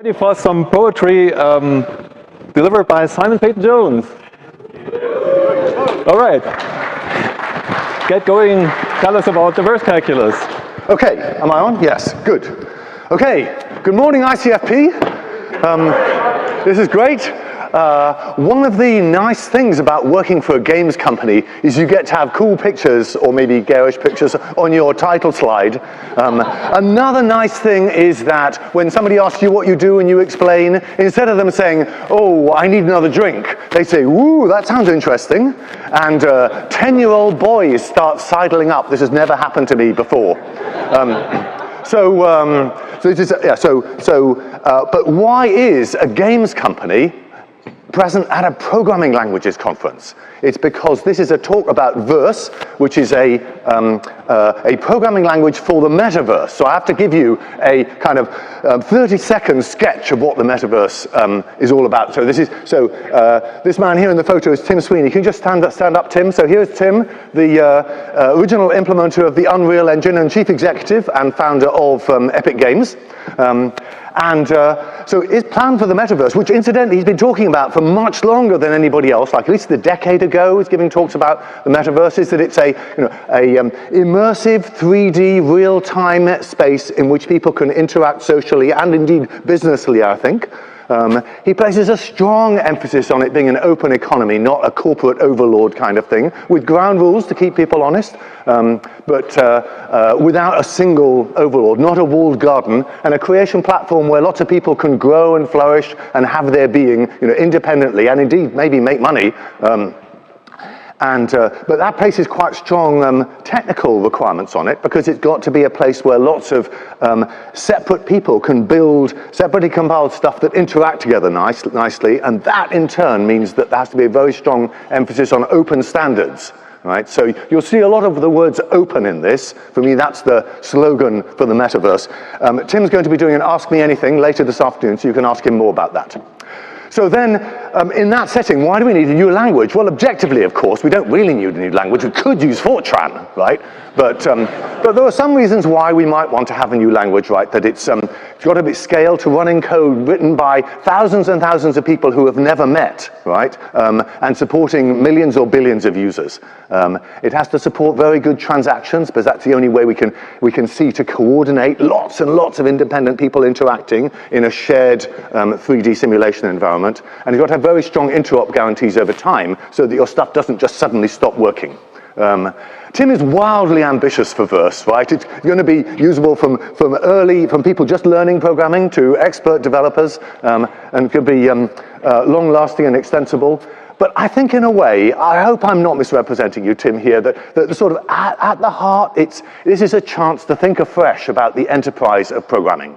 Ready for some poetry delivered by Simon Peyton Jones. All right. Get going. Tell us about the verse calculus. Okay, am I on? Yes, good. Okay, good morning ICFP. This is great. One of the nice things about working for a games company is you get to have cool pictures, or maybe garish pictures, on your title slide. Another nice thing is that when somebody asks you what you do and you explain, instead of them saying, oh, I need another drink, they say, woo, that sounds interesting. And 10-year-old boys start sidling up. This has never happened to me before. But why is a games company present at a programming languages conference? It's because this is a talk about Verse, which is a programming language for the Metaverse. So I have to give you a kind of 30-second sketch of what the Metaverse is all about. So this man here in the photo is Tim Sweeney. Can you just stand up, Tim? So here's Tim, the original implementer of the Unreal Engine and chief executive and founder of Epic Games. So his plan for the Metaverse, which incidentally he's been talking about for much longer than anybody else, like at least a decade ago, he's giving talks about the Metaverse, is that it's a immersive 3D real-time space in which people can interact socially and indeed businessly, I think. He places a strong emphasis on it being an open economy, not a corporate overlord kind of thing, with ground rules to keep people honest, but without a single overlord, not a walled garden, and a creation platform where lots of people can grow and flourish and have their being, independently, and indeed maybe make money. But that places quite strong technical requirements on it, because it's got to be a place where lots of separate people can build separately compiled stuff that interact together nicely, and that in turn means that there has to be a very strong emphasis on open standards. Right, so you'll see a lot of the words open in this. For me, that's the slogan for the Metaverse. Tim's going to be doing an Ask Me Anything later this afternoon, so you can ask him more about that. So then, in that setting, why do we need a new language? Well, objectively, of course, we don't really need a new language. We could use Fortran, right? But there are some reasons why we might want to have a new language, right? That it's got to be scaled to running code written by thousands and thousands of people who have never met, right? And supporting millions or billions of users. It has to support very good transactions, because that's the only way we can see to coordinate lots and lots of independent people interacting in a shared 3D simulation environment. And you've got to have very strong interop guarantees over time, so that your stuff doesn't just suddenly stop working. Tim is wildly ambitious for Verse, right? It's going to be usable from people just learning programming to expert developers, and could be long-lasting and extensible. But I think in a way, I hope I'm not misrepresenting you, Tim, here, that the sort of at the heart, this is a chance to think afresh about the enterprise of programming.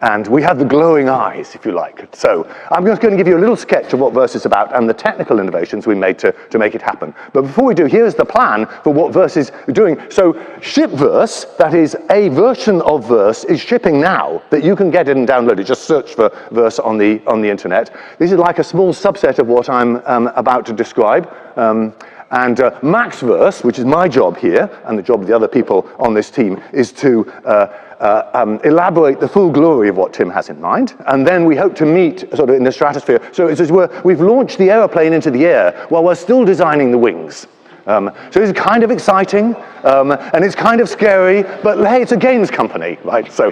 And we have the glowing eyes, if you like. So I'm just going to give you a little sketch of what Verse is about and the technical innovations we made to make it happen. But before we do, here's the plan for what Verse is doing. So Shipverse, that is a version of Verse, is shipping now, that you can get it and download it. Just search for Verse on the internet. This is like a small subset of what I'm about to describe. And Maxverse, which is my job here, and the job of the other people on this team, is to elaborate the full glory of what Tim has in mind, and then we hope to meet sort of in the stratosphere. So it's as we've launched the aeroplane into the air while we're still designing the wings. So it's kind of exciting, and it's kind of scary, but hey, it's a games company, right? So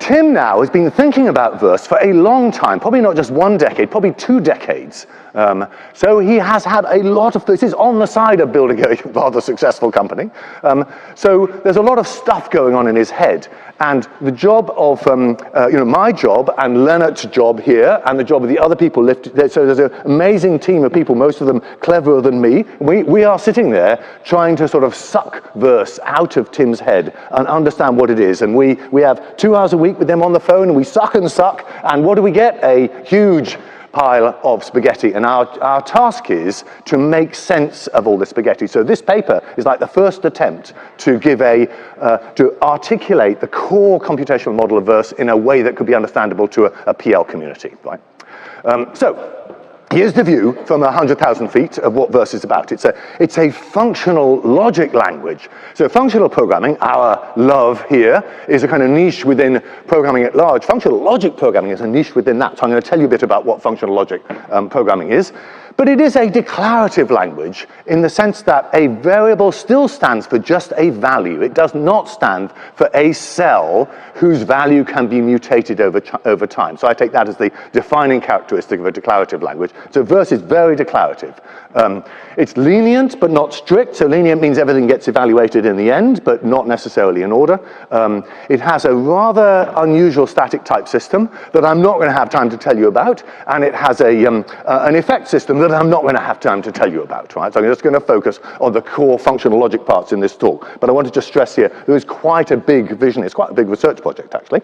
Tim now has been thinking about Verse for a long time, probably not just 1 decade, probably 2 decades. So he has had a lot of, this is on the side of building a rather successful company. So there's a lot of stuff going on in his head. And the job of, my job and Lenart's job here and the job of the other people, so there's an amazing team of people, most of them cleverer than me. We are sitting there trying to sort of suck Verse out of Tim's head and understand what it is. And we have 2 hours a week with them on the phone, and we suck, and what do we get? A huge pile of spaghetti, and our task is to make sense of all the spaghetti. So this paper is like the first attempt to give to articulate the core computational model of Verse in a way that could be understandable to a PL community, right? So Here's the view from 100,000 feet of what verse is about. It's a functional logic language. So functional programming, our love here, is a kind of niche within programming at large. Functional logic programming is a niche within that. So I'm going to tell you a bit about what functional logic programming is. But it is a declarative language in the sense that a variable still stands for just a value. It does not stand for a cell whose value can be mutated over time. So I take that as the defining characteristic of a declarative language. So verse is very declarative. It's lenient but not strict. So lenient means everything gets evaluated in the end, but not necessarily in order. It has a rather unusual static type system that I'm not going to have time to tell you about, and it has an effect system that I'm not going to have time to tell you about, right? So I'm just going to focus on the core functional logic parts in this talk. But I want to just stress here, there is quite a big vision. It's quite a big research project, actually.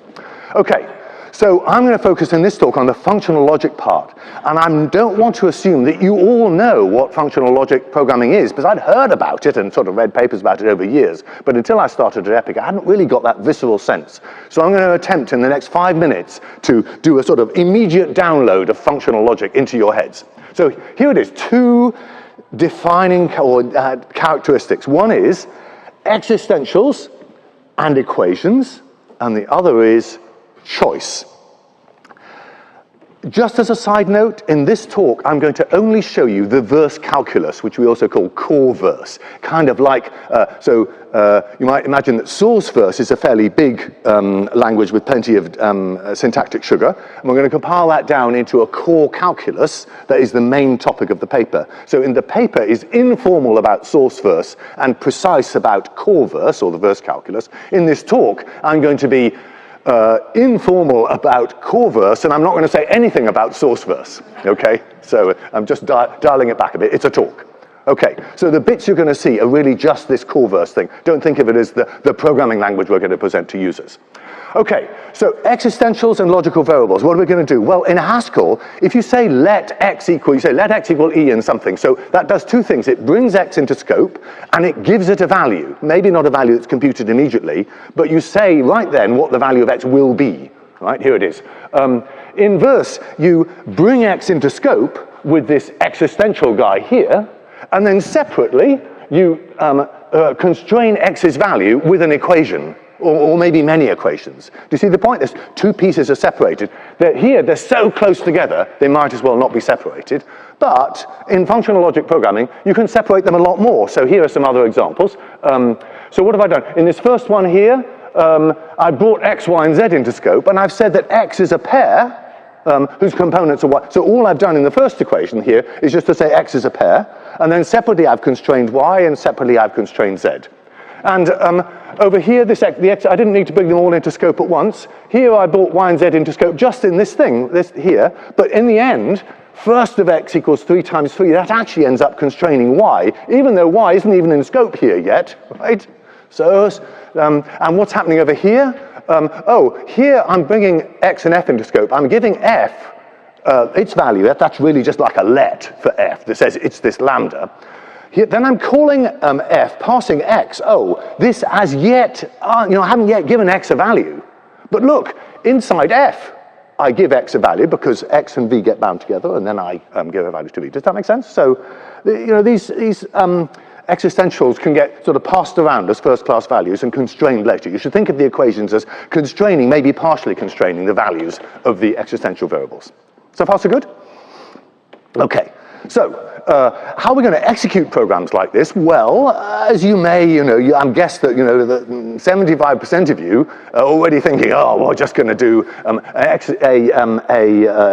Okay, so I'm going to focus in this talk on the functional logic part. And I don't want to assume that you all know what functional logic programming is, because I'd heard about it and sort of read papers about it over years. But until I started at Epic, I hadn't really got that visceral sense. So I'm going to attempt in the next 5 minutes to do a sort of immediate download of functional logic into your heads. So here it is, two defining characteristics. One is existentials and equations, and the other is choice. Just as a side note, in this talk, I'm going to only show you the verse calculus, which we also call core verse. Kind of like, you might imagine that source verse is a fairly big language with plenty of syntactic sugar. And we're going to compile that down into a core calculus that is the main topic of the paper. So in the paper is informal about source verse and precise about core verse, or the verse calculus. In this talk, I'm going to be informal about core verse, and I'm not going to say anything about source verse, okay? So I'm just dialing it back a bit. It's a talk. Okay, so the bits you're going to see are really just this core verse thing. Don't think of it as the programming language we're going to present to users. Okay, so existentials and logical variables, what are we going to do? Well, in Haskell, if you say let x equal, you say let x equal e in something. So that does two things. It brings x into scope, and it gives it a value. Maybe not a value that's computed immediately, but you say right then what the value of x will be. Right, here it is. In verse, you bring x into scope with this existential guy here, and then separately, you constrain x's value with an equation. Or maybe many equations. Do you see the point? There's two pieces are separated. They're so close together, they might as well not be separated. But in functional logic programming, you can separate them a lot more. So here are some other examples. So what have I done? In this first one here, I brought x, y, and z into scope, and I've said that x is a pair whose components are y. So all I've done in the first equation here is just to say x is a pair, and then separately I've constrained y, and separately I've constrained z. And over here, the x, I didn't need to bring them all into scope at once. Here I brought y and z into scope just in this thing, this here. But in the end, first of x equals 3 times 3, that actually ends up constraining y, even though y isn't even in scope here yet, right? So, and what's happening over here? Here I'm bringing x and f into scope. I'm giving f its value. That's really just like a let for f that says it's this lambda. Here, then I'm calling f, passing x. This as yet, I haven't yet given x a value. But look, inside f, I give x a value because x and v get bound together, and then I give a value to v. Does that make sense? So, these existentials can get sort of passed around as first-class values and constrained later. You should think of the equations as constraining, maybe partially constraining the values of the existential variables. So far, so good? Okay. So, how are we going to execute programs like this? Well, as you may, I'm guess that, 75% of you are already thinking, we're just going to do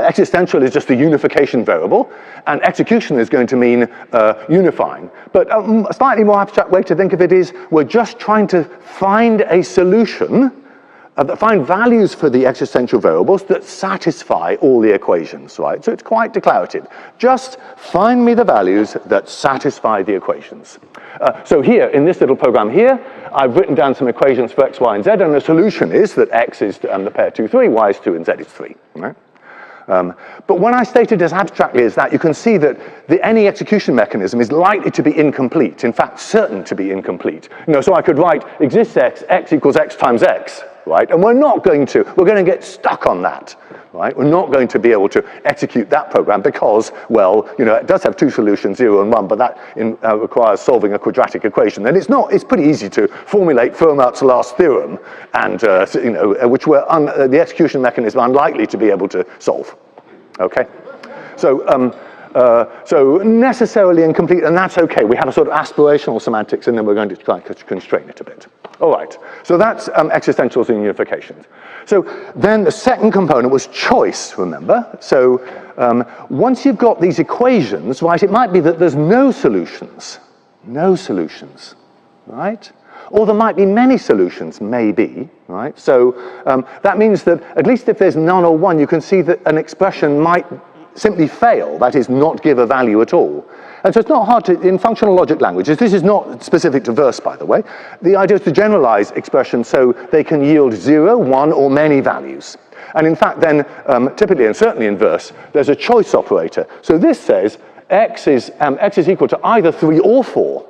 existential is just a unification variable, and execution is going to mean unifying. But a slightly more abstract way to think of it is we're just trying to find a solution find values for the existential variables that satisfy all the equations, right? So it's quite declarative. Just find me the values that satisfy the equations. So here, in this little program here, I've written down some equations for x, y, and z, and the solution is that x is the pair 2, 3, y is 2, and z is 3, right? But when I state it as abstractly as that, you can see that any execution mechanism is likely to be incomplete, in fact, certain to be incomplete. So I could write exists x equals x times x, right? And we're going to get stuck on that. right? We're not going to be able to execute that program because, well, it does have two solutions, 0 and 1, but that requires solving a quadratic equation. And it's pretty easy to formulate Fermat's last theorem, and which the execution mechanism unlikely to be able to solve. Okay, so necessarily incomplete, and that's okay. We have a sort of aspirational semantics, and then we're going to try to constrain it a bit. All right, so that's existentials and unifications. So then the second component was choice, remember? So once you've got these equations, right, it might be that there's no solutions, right? Or there might be many solutions, maybe, right? So that means that at least if there's none or one, you can see that an expression might simply fail, that is, not give a value at all. And so it's not hard to, in functional logic languages, this is not specific to verse, by the way, the idea is to generalize expressions so they can yield 0, 1, or many values. And in fact, then, typically, and certainly in verse, there's a choice operator. So this says x is equal to either 3 or 4.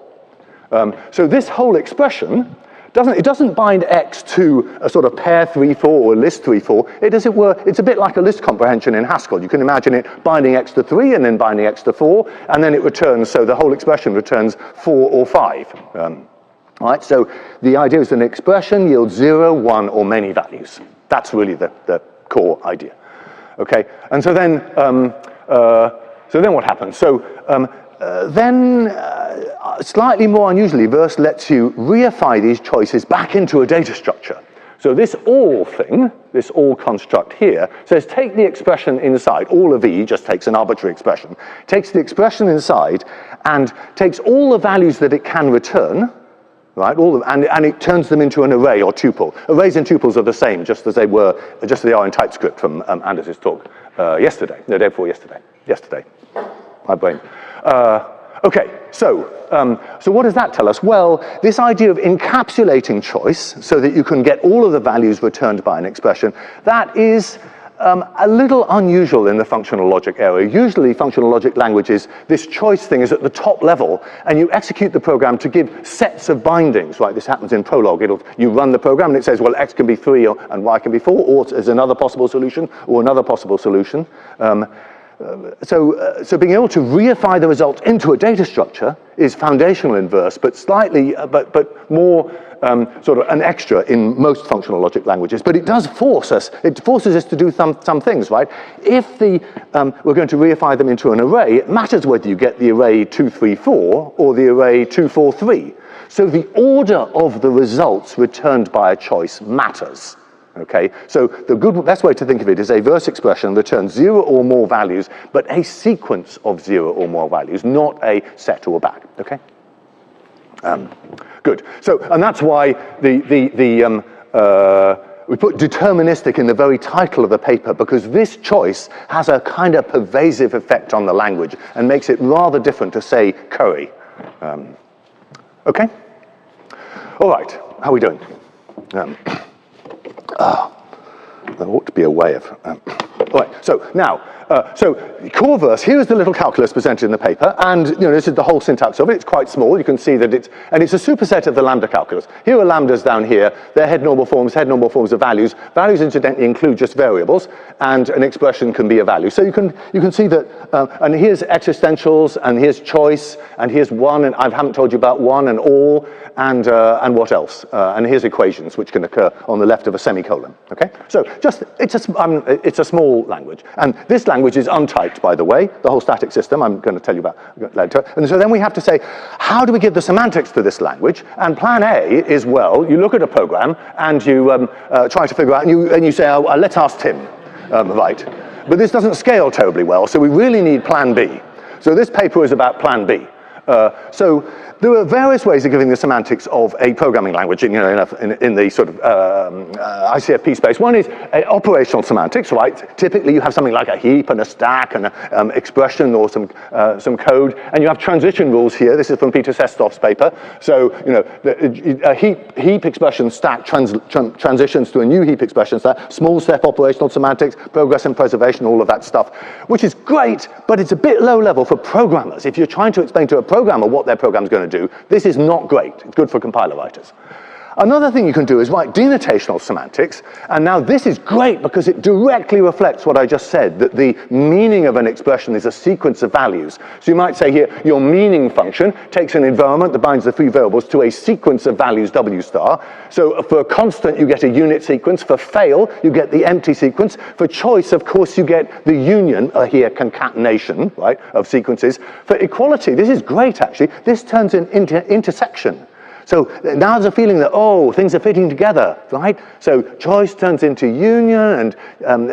So this whole expression, it doesn't bind x to a sort of pair 3-4 or list 3-4. It's a bit like a list comprehension in Haskell. You can imagine it binding x to 3 and then binding x to 4, and then it returns, so the whole expression returns 4 or 5. Right, so the idea is an expression yields 0, 1, or many values. That's really the core idea. Okay, and so then what happens? So slightly more unusually, verse lets you reify these choices back into a data structure. So this all thing, this all construct here, says take the expression inside, all of E just takes an arbitrary expression, takes the expression inside and takes all the values that it can return, right? And it turns them into an array or tuple. Arrays and tuples are the same, just as they are in TypeScript from Anders's talk yesterday, no, day before yesterday, my brain. Okay, so what does that tell us? Well, this idea of encapsulating choice so that you can get all of the values returned by an expression, that is a little unusual in the functional logic area. Usually functional logic languages, this choice thing is at the top level, and you execute the program to give sets of bindings, right? This happens in Prolog. You run the program and it says, well, x can be 3 and y can be 4, or there's another possible solution, or another possible solution. So being able to reify the result into a data structure is foundational in verse, but slightly, but more sort of an extra in most functional logic languages. But it does forces us to do some things, right? If we're going to reify them into an array, it matters whether you get the array 2, 3, 4 or the array 2, 4, 3. So the order of the results returned by a choice matters. Okay, so the best way to think of it is a verse expression returns 0 or more values, but a sequence of 0 or more values, not a set or a bag. Okay, good. So, and that's why we put deterministic in the very title of the paper, because this choice has a kind of pervasive effect on the language and makes it rather different to, say, curry. Okay, all right. How are we doing? There ought to be a way of... all right, so now, so core verse, here is the little calculus presented in the paper, and this is the whole syntax of it. It's quite small. You can see that it's a superset of the lambda calculus. Here are lambdas down here. They're head normal forms of values. Values, incidentally, include just variables, and an expression can be a value. So you can see that, and here's existentials, and here's choice, and here's one, and I haven't told you about one and all, and what else? And here's equations, which can occur on the left of a semicolon. Okay, so it's a small language, and this language is untyped, by the way. The whole static system I'm going to tell you about later. And so then we have to say, how do we give the semantics to this language? And plan A is, well, you look at a program and you try to figure out, and you say, oh, let's ask Tim, right? But this doesn't scale terribly well, so we really need plan B. So this paper is about plan B. So there are various ways of giving the semantics of a programming language in the sort of ICFP space. One is operational semantics, right? Typically you have something like a heap and a stack and an expression or some code, and you have transition rules here. This is from Peter Sestov's paper. So a heap expression stack transitions to a new heap expression stack, small step operational semantics, progress and preservation, all of that stuff, which is great, but it's a bit low level for programmers. If you're trying to explain to a programmer what their program's going to do, this is not great. It's good for compiler writers. Another thing you can do is write denotational semantics, and now this is great because it directly reflects what I just said, that the meaning of an expression is a sequence of values. So you might say here, your meaning function takes an environment that binds the three variables to a sequence of values W star. So for constant, you get a unit sequence. For fail, you get the empty sequence. For choice, of course, you get the union, here concatenation, right, of sequences. For equality, this is great actually. This turns into intersection. So now there's a feeling that, oh, things are fitting together, right? So choice turns into union and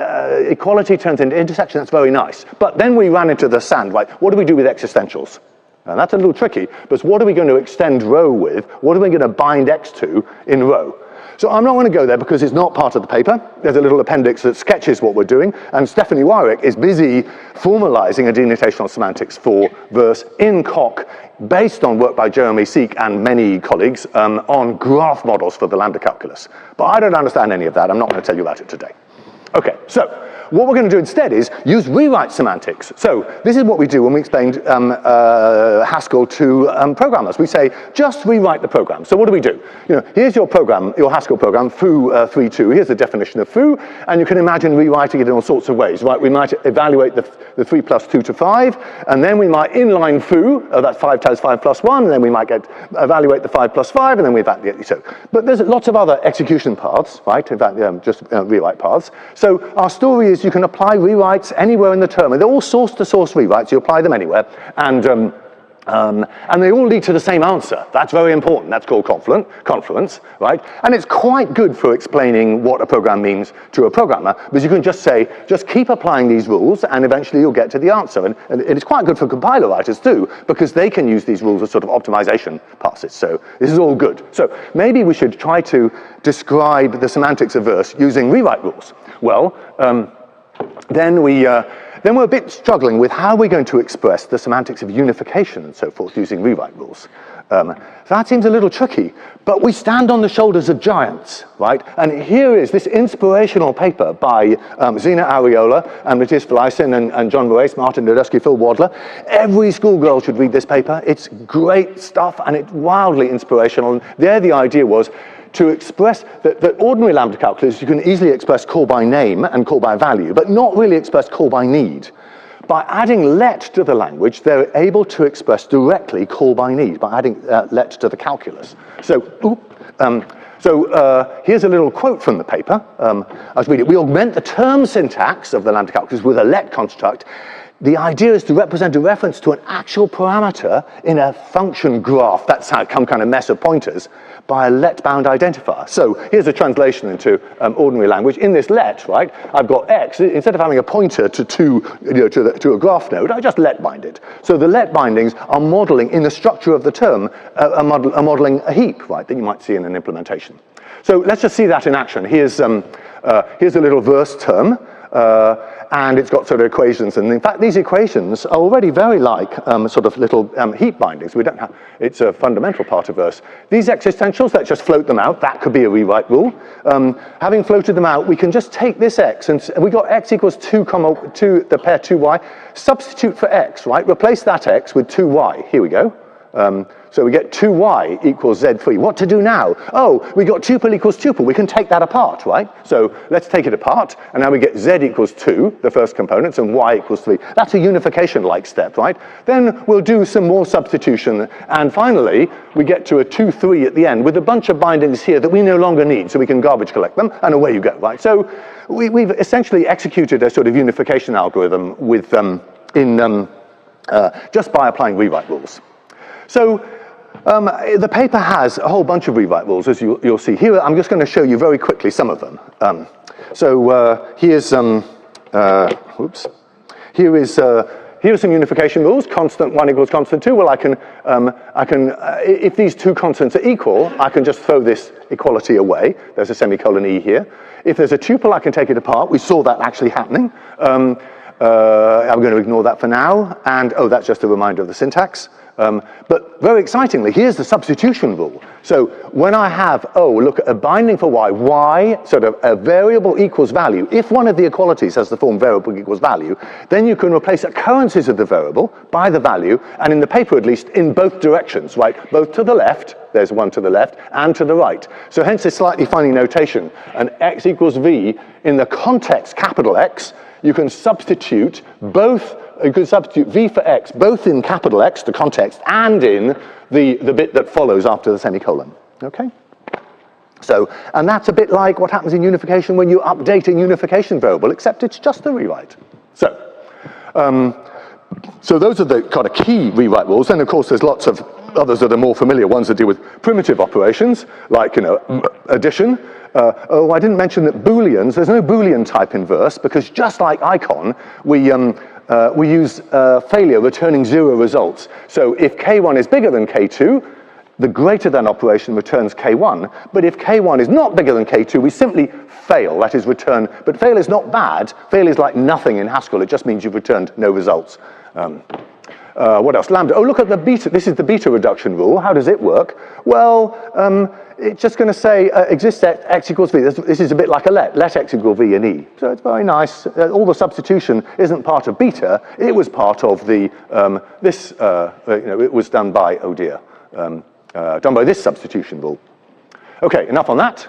equality turns into intersection. That's very nice. But then we ran into the sand, right? What do we do with existentials? And that's a little tricky, because what are we going to extend rho with? What are we going to bind x to in rho? So I'm not going to go there because it's not part of the paper. There's a little appendix that sketches what we're doing, and Stephanie Wyrick is busy formalizing a denotational semantics for verse in Coq, based on work by Jeremy Seek and many colleagues on graph models for the lambda calculus. But I don't understand any of that. I'm not going to tell you about it today. Okay, so what we're going to do instead is use rewrite semantics. So this is what we do when we explained Haskell to programmers. We say, just rewrite the program. So what do? Here's your program, your Haskell program, foo'23. Here's the definition of foo, and you can imagine rewriting it in all sorts of ways, right? We might evaluate the 3 plus 2 to 5, and then we might inline foo, that's 5 times 5 plus 1, and then we might evaluate the 5 plus 5, and then we evaluate, so. But there's lots of other execution paths, right? In fact, just rewrite paths. So our story is you can apply rewrites anywhere in the term. They're all source-to-source rewrites. You apply them anywhere, and they all lead to the same answer. That's very important. That's called confluence, right? And it's quite good for explaining what a program means to a programmer, because you can just say, just keep applying these rules, and eventually you'll get to the answer. And it's quite good for compiler writers too, because they can use these rules as sort of optimization passes. So this is all good. So maybe we should try to describe the semantics of verse using rewrite rules. Well, then we're a bit struggling with how we're going to express the semantics of unification and so forth using rewrite rules. So that seems a little tricky, but we stand on the shoulders of giants, right? And here is this inspirational paper by Zina Ariola and Matthias Claessen and John Moraes, Martin Nadesky, Phil Wadler. Every schoolgirl should read this paper. It's great stuff, and it's wildly inspirational. And there the idea was to express that ordinary lambda calculus, you can easily express call by name and call by value, but not really express call by need. By adding let to the language, they're able to express directly call by need, by adding let to the calculus. So here's a little quote from the paper. I'll read it. We augment the term syntax of the lambda calculus with a let construct. The idea is to represent a reference to an actual parameter in a function graph, that's some kind of mess of pointers, by a let-bound identifier. So here's a translation into ordinary language. In this let, right, I've got x. Instead of having a pointer to a graph node, I just let bind it. So the let bindings are modeling, in the structure of the term, are modeling a heap, right, that you might see in an implementation. So let's just see that in action. Here's a little verse term. And it's got sort of equations, and in fact these equations are already very like sort of little heap bindings. We don't have, it's a fundamental part of verse. These existentials, let's just float them out. That could be a rewrite rule. Having floated them out, we can just take this x, and we got x equals 2, the pair 2y. Substitute for x, right? Replace that x with 2y. Here we go. So we get 2y equals z3. What to do now? Oh, we got tuple equals tuple. We can take that apart, right? So let's take it apart, and now we get z equals 2, the first components, and y equals 3. That's a unification-like step, right? Then we'll do some more substitution, and finally, we get to a 2, 3 at the end with a bunch of bindings here that we no longer need, so we can garbage collect them, and away you go, right? So we've essentially executed a sort of unification algorithm with just by applying rewrite rules. So the paper has a whole bunch of rewrite rules, as you'll see. Here, I'm just going to show you very quickly some of them. Here's here are some unification rules. Constant 1 equals constant 2. Well, I can if these two constants are equal, I can just throw this equality away. There's a semicolon e here. If there's a tuple, I can take it apart. We saw that actually happening. I'm going to ignore that for now, and oh, that's just a reminder of the syntax. But very excitingly, here's the substitution rule. So when I have, look at a binding for y, sort of a variable equals value, if one of the equalities has the form variable equals value, then you can replace occurrences of the variable by the value, and in the paper at least, in both directions, right? Both to the left, there's one to the left, and to the right. So hence this slightly funny notation, and x equals v in the context capital X, you can substitute both. You can substitute v for x, both in capital X, the context, and in the bit that follows after the semicolon, okay? So, and that's a bit like what happens in unification when you update a unification variable, except it's just a rewrite. So those are the kind of key rewrite rules, and of course there's lots of others that are more familiar, ones that deal with primitive operations, like, addition. I didn't mention that Booleans, there's no Boolean type in verse, because just like icon, we use failure returning 0 results. So if K1 is bigger than K2, the greater than operation returns K1. But if K1 is not bigger than K2, we simply fail, that is return. But fail is not bad. Fail is like nothing in Haskell. It just means you've returned no results. What else? Lambda. Oh, look at the beta. This is the beta reduction rule. How does it work? Well, it's just going to say exists x equals v. This is a bit like a let x equal v and e. So it's very nice. All the substitution isn't part of beta. It was part of the it was done by done by this substitution rule. Okay, enough on that.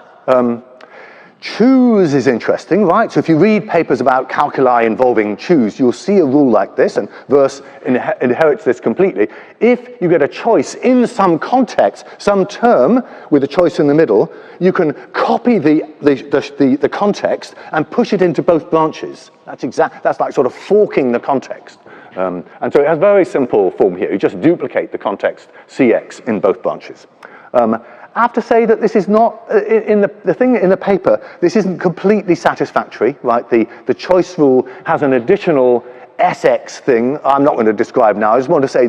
Choose is interesting, right? So if you read papers about calculi involving choose, you'll see a rule like this, and verse inherits this completely. If you get a choice in some context, some term with a choice in the middle, you can copy the context and push it into both branches. That's like sort of forking the context. And so it has a very simple form here. You just duplicate the context CX in both branches. I have to say that this is not, in the thing in the paper, this isn't completely satisfactory, right? The choice rule has an additional SX thing I'm not going to describe now. I just want to say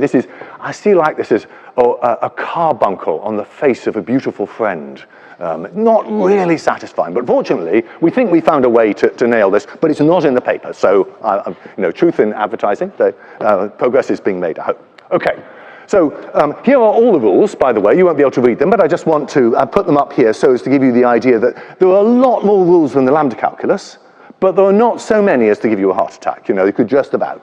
I see like this is a carbuncle on the face of a beautiful friend. Not really satisfying, but fortunately, we think we found a way to nail this, but it's not in the paper. So, truth in advertising, progress is being made, I hope. Okay. So here are all the rules, by the way. You won't be able to read them, but I just want to put them up here so as to give you the idea that there are a lot more rules than the lambda calculus, but there are not so many as to give you a heart attack. You could just about.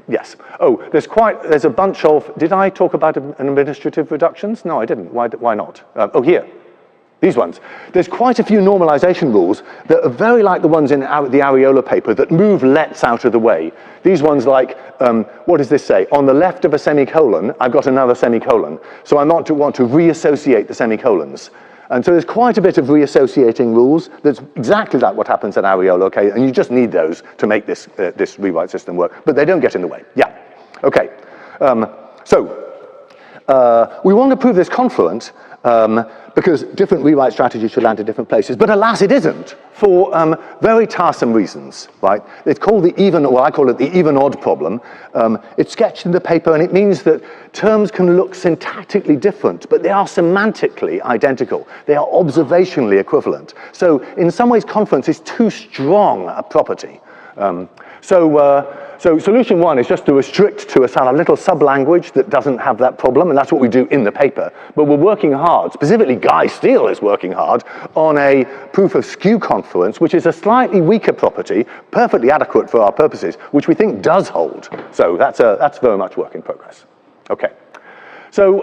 Yes. Oh, there's a bunch of, did I talk about administrative reductions? No, I didn't. Why not? Here. These ones. There's quite a few normalization rules that are very like the ones in the Areola paper that move lets out of the way. These ones like, what does this say? On the left of a semicolon, I've got another semicolon. So I want to reassociate the semicolons. And so there's quite a bit of reassociating rules. That's exactly like what happens at Areola, okay? And you just need those to make this rewrite system work. But they don't get in the way. Yeah. Okay. We want to prove this confluent because different rewrite strategies should land in different places. But alas, it isn't, for very tiresome reasons, right? It's called the I call it the even-odd problem. It's sketched in the paper, and it means that terms can look syntactically different, but they are semantically identical. They are observationally equivalent. So in some ways, confluence is too strong a property. So solution one is just to restrict to a little sub-language that doesn't have that problem, and that's what we do in the paper. But we're working hard, specifically Guy Steele is working hard, on a proof of skew confluence, which is a slightly weaker property, perfectly adequate for our purposes, which we think does hold. So that's very much work in progress. Okay. So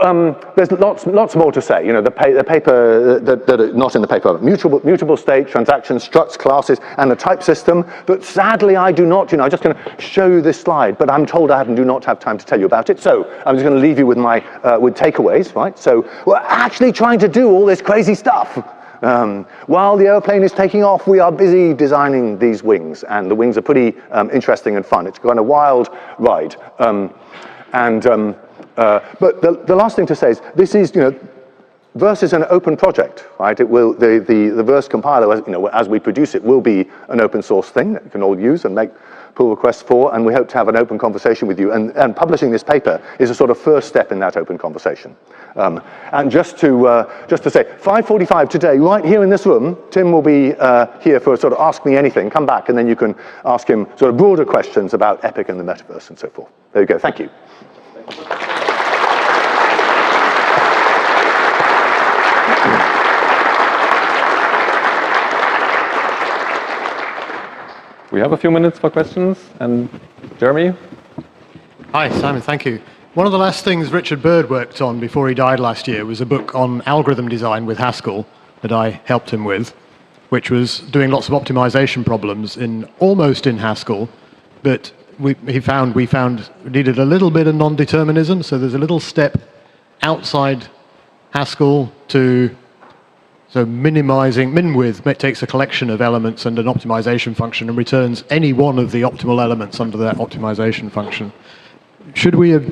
there's lots more to say. The paper that are not in the paper: mutable state, transactions, structs, classes, and a type system. But sadly, I do not. I'm just going to show you this slide, but I'm told I do not have time to tell you about it. So I'm just going to leave you with with takeaways, right? So we're actually trying to do all this crazy stuff. While the airplane is taking off, we are busy designing these wings, and the wings are pretty interesting and fun. It's kind of a wild ride, but the last thing to say is this is, Verse is an open project, right? It will the Verse compiler, as we produce it, will be an open source thing that you can all use and pull requests for, and we hope to have an open conversation with you. And publishing this paper is a sort of first step in that open conversation. And just to say, 5:45 today, right here in this room, Tim will be here for sort of Ask Me Anything. Come back, and then you can ask him sort of broader questions about Epic and the Metaverse and so forth. There you go. Thank you. We have a few minutes for questions, and Jeremy? Hi, Simon, thank you. One of the last things Richard Bird worked on before he died last year was a book on algorithm design with Haskell that I helped him with, which was doing lots of optimization problems almost in Haskell, but we found we needed a little bit of non-determinism, so there's a little step outside Haskell so minwidth takes a collection of elements and an optimization function and returns any one of the optimal elements under that optimization function. Should we have,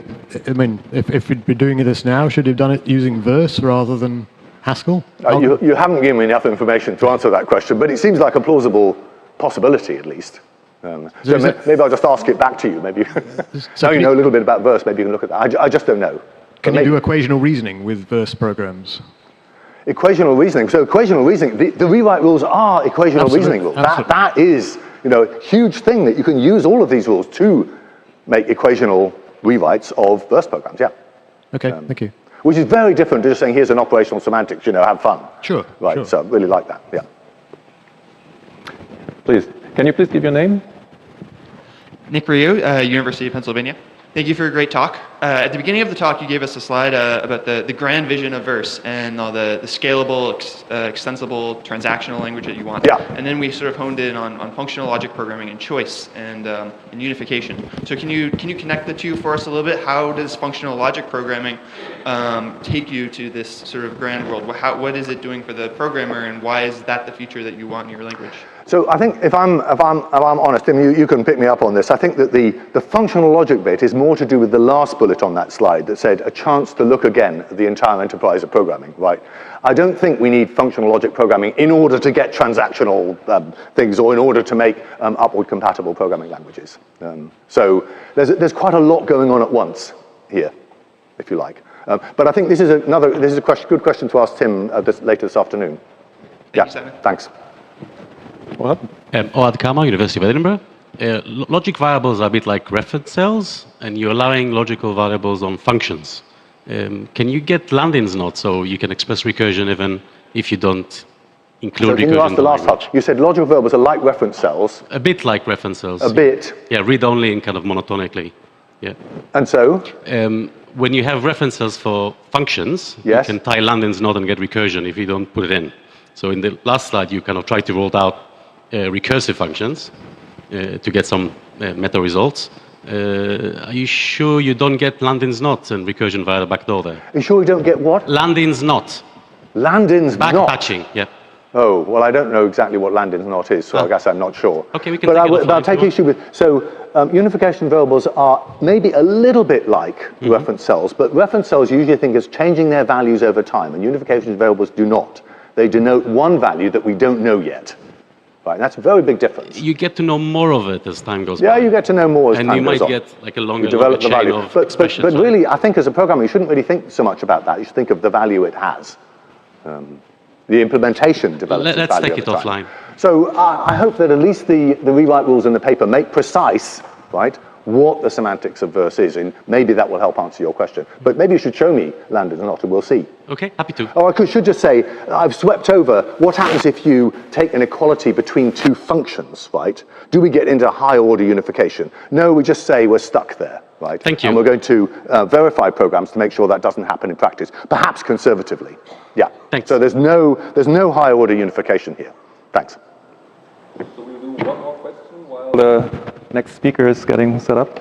if we'd be doing this now, should we have done it using verse rather than Haskell? You haven't given me enough information to answer that question, but it seems like a plausible possibility at least. So maybe I'll just ask it back to you. Maybe now you know a little bit about verse, maybe you can look at that. I just don't know. Can you do equational reasoning with verse programs? Equational reasoning. So equational reasoning, the rewrite rules are equational reasoning rules. That is, a huge thing that you can use all of these rules to make equational rewrites of verse programs. Yeah. Okay, thank you. Which is very different to just saying, here's an operational semantics, have fun. Sure. Right. Sure. So I really like that. Yeah. Please, can you please give your name? Nick Ryu, University of Pennsylvania. Thank you for a great talk. At the beginning of the talk, you gave us a slide about the grand vision of verse and all the scalable, extensible, transactional language that you want. Yeah. And then we sort of honed in on functional logic programming and choice and unification. So can you connect the two for us a little bit? How does functional logic programming take you to this sort of grand world? What is it doing for the programmer, and why is that the future that you want in your language? So I think if I'm honest, Tim, you can pick me up on this. I think that the functional logic bit is more to do with the last bullet on that slide that said a chance to look again at the entire enterprise of programming, right? I don't think we need functional logic programming in order to get transactional things or in order to make upward compatible programming languages. So there's quite a lot going on at once here, if you like. But I think this is a good question to ask Tim later this afternoon. Thank you, Simon. Thanks. What? Oad Kama, University of Edinburgh. Logic variables are a bit like reference cells, and you're allowing logical variables on functions. Can you get Landin's knot so you can express recursion even if you don't include recursion? So can you ask the last part? You said logical variables are like reference cells. A bit like reference cells. A bit. Yeah, read only and kind of monotonically. Yeah. And so? When you have reference cells for functions, yes, you can tie Landin's knot and get recursion if you don't put it in. So in the last slide, you kind of tried to roll out recursive functions to get some meta results. Are you sure you don't get Landin's knot and recursion via the back door there? Are you sure you don't get what? Landin's knot. Landin's knot? Backpatching, yeah. Oh, well, I don't know exactly what Landin's knot is, so I guess I'm not sure. Okay, we can take it offline. But I'll take issue with, so unification variables are maybe a little bit like reference cells, but reference cells usually think as changing their values over time, and unification variables do not. They denote one value that we don't know yet. Right, and that's a very big difference. You get to know more of it as time goes by. Yeah, you get to know more as time goes on. And you might get like a longer chain of expressions. But really, I think as a programmer, you shouldn't really think so much about that. You should think of the value it has. The implementation develops Let's take it offline. So I hope that at least the rewrite rules in the paper make precise, right, what the semantics of verse is, and maybe that will help answer your question. But maybe you should show me Landin's knot, and we'll see. Okay, happy to. Oh, I should just say, I've swept over what happens if you take an equality between two functions, right? Do we get into higher order unification? No, we just say we're stuck there, right? Thank you. And we're going to verify programs to make sure that doesn't happen in practice, perhaps conservatively. Yeah. Thanks. So there's no higher order unification here. Thanks. So we'll do one more question while the next speaker is getting set up.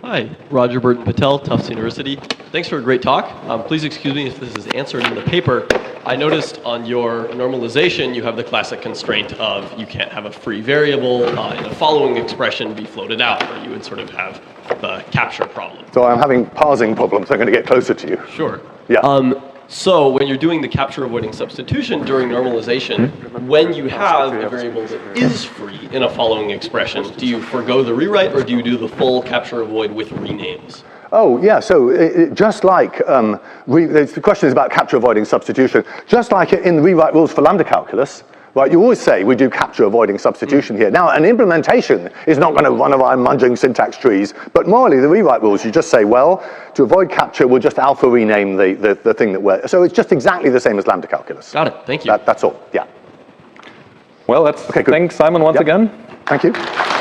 Hi, Roger Burton Patel, Tufts University. Thanks for a great talk. Please excuse me if this is answered in the paper. I noticed on your normalization, you have the classic constraint of you can't have a free variable in the following expression be floated out, or you would sort of have the capture problem. So I'm having parsing problems. I'm going to get closer to you. Sure. Yeah. So when you're doing the capture avoiding substitution during normalization, when you have a variable that is free in a following expression, do you forgo the rewrite or do you do the full capture avoid with renames? Oh, yeah, so just like, the question is about capture avoiding substitution, just like in the rewrite rules for lambda calculus, right, you always say we do capture avoiding substitution here. Now, an implementation is not going to run around munging syntax trees, but morally, the rewrite rules, you just say, well, to avoid capture, we'll just alpha rename the thing that we're, so it's just exactly the same as lambda calculus. Got it, thank you. That's all, yeah. Well, let's Okay, good. thank Simon once again. Thank you.